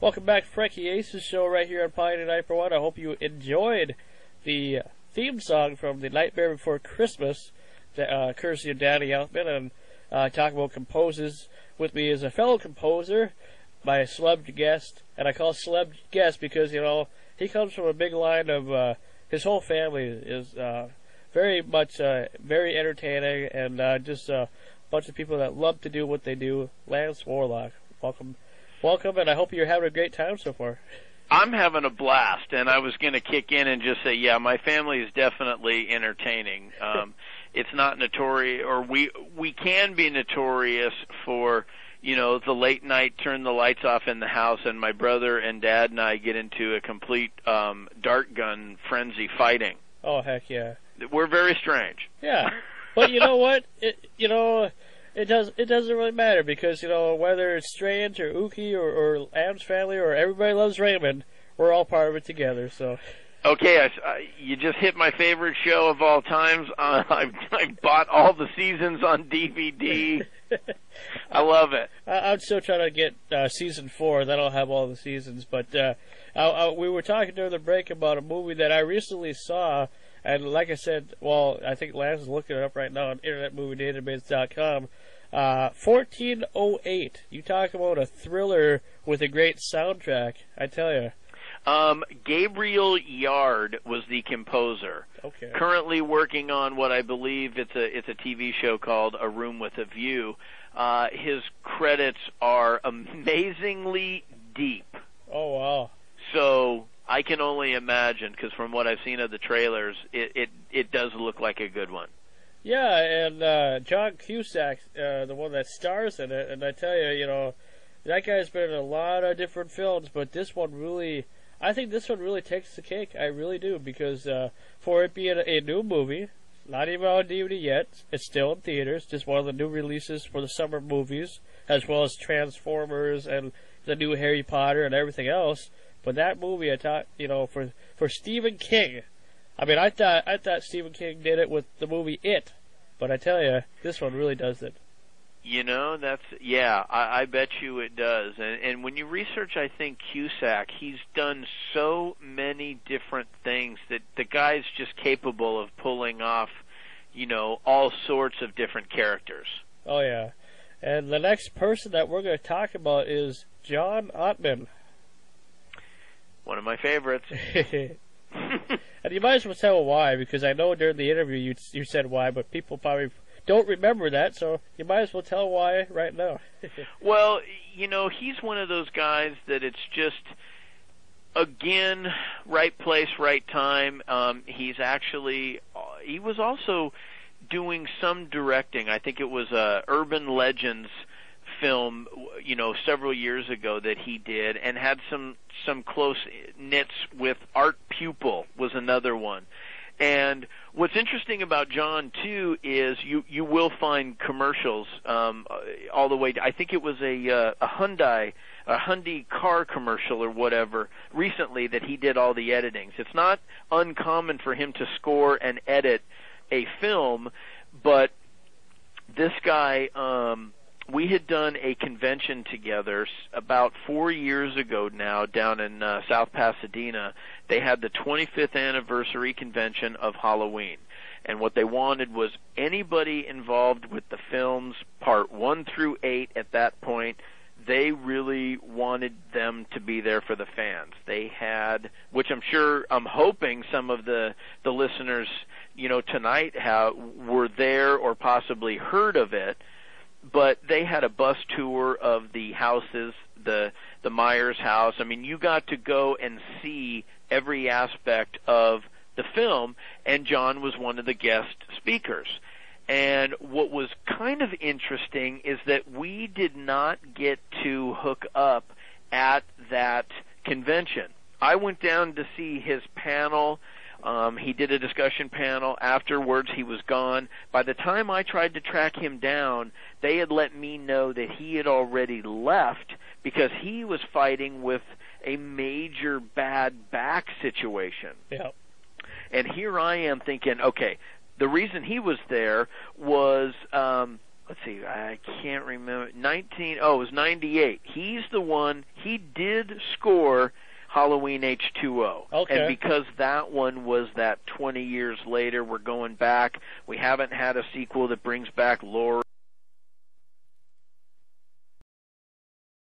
Welcome back to Franky Ace's show right here on Pioneer 941. I hope you enjoyed the theme song from The Nightmare Before Christmas, courtesy of Danny Elfman, and talking about composers. With me is a fellow composer, my celeb guest, and I call celeb guest because, you know, he comes from a big line of, his whole family is very much, very entertaining, and just a bunch of people that love to do what they do. Lance Warlock, welcome, and I hope you're having a great time so far. I'm having a blast, and I was going to kick in and just say, yeah, my family is definitely entertaining. It's not notorious, or we can be notorious for, you know, the late night, turn the lights off in the house, and my brother and dad and I get into a complete dart gun frenzy fighting. Oh, heck yeah. We're very strange. Yeah, but you know what? It doesn't really matter because, you know, whether it's Strange or Ookie or Adam's Family or Everybody Loves Raymond, we're all part of it together. So. Okay, you just hit my favorite show of all times. I bought all the seasons on DVD. I love it. I'm still trying to get season 4. Then I'll have all the seasons. But we were talking during the break about a movie that I recently saw. And like I said, well, I think Lance is looking it up right now on InternetMovieDatabase.com. 1408. You talk about a thriller with a great soundtrack. I tell you. Gabriel Yard was the composer. Okay. Currently working on what I believe it's a TV show called A Room with a View. His credits are amazingly deep. Oh wow! So I can only imagine, because from what I've seen of the trailers, it does look like a good one. Yeah, and John Cusack, the one that stars in it, and I tell you, you know, that guy's been in a lot of different films, but this one really. I think this one really takes the cake. I really do, because for it being a new movie, not even on DVD yet, it's still in theaters, just one of the new releases for the summer movies, as well as Transformers and the new Harry Potter and everything else. But that movie, I thought, you know, for Stephen King, I mean, I thought Stephen King did it with the movie It, but I tell you, this one really does it. You know, I bet you it does. And when you research, I think, Cusack, he's done so many different things that the guy's just capable of pulling off, you know, all sorts of different characters. Oh, yeah. And the next person that we're going to talk about is John Ottman. One of my favorites. And you might as well tell why, because I know during the interview you said why, but people probably don't remember that, so you might as well tell why right now. Well, you know, he's one of those guys that it's just, again, right place, right time. He was also doing some directing. I think it was a Urban Legends film, you know, several years ago that he did, and had some close knits with Art Pupil was another one. And what's interesting about John, too, is you will find commercials all the way. I think it was a Hyundai car commercial or whatever recently that he did all the editings. It's not uncommon for him to score and edit a film, but this guy, we had done a convention together about 4 years ago now down in South Pasadena. They had the 25th anniversary convention of Halloween. And what they wanted was anybody involved with the films, part 1 through 8 at that point, they really wanted them to be there for the fans. They had, which I'm hoping some of the listeners, you know, tonight were there or possibly heard of it. But they had a bus tour of the houses, the Myers house. I mean, you got to go and see every aspect of the film, and John was one of the guest speakers. And what was kind of interesting is that we did not get to hook up at that convention. I went down to see his panel. He did a discussion panel. Afterwards, he was gone. By the time I tried to track him down, they had let me know that he had already left because he was fighting with a major bad back situation. Yeah. And here I am thinking, okay, the reason he was there was let's see, I can't remember. It was 98. He's the one, he did score Halloween H2O. Okay. And because that one was that 20 years later, we're going back. We haven't had a sequel that brings back Laurie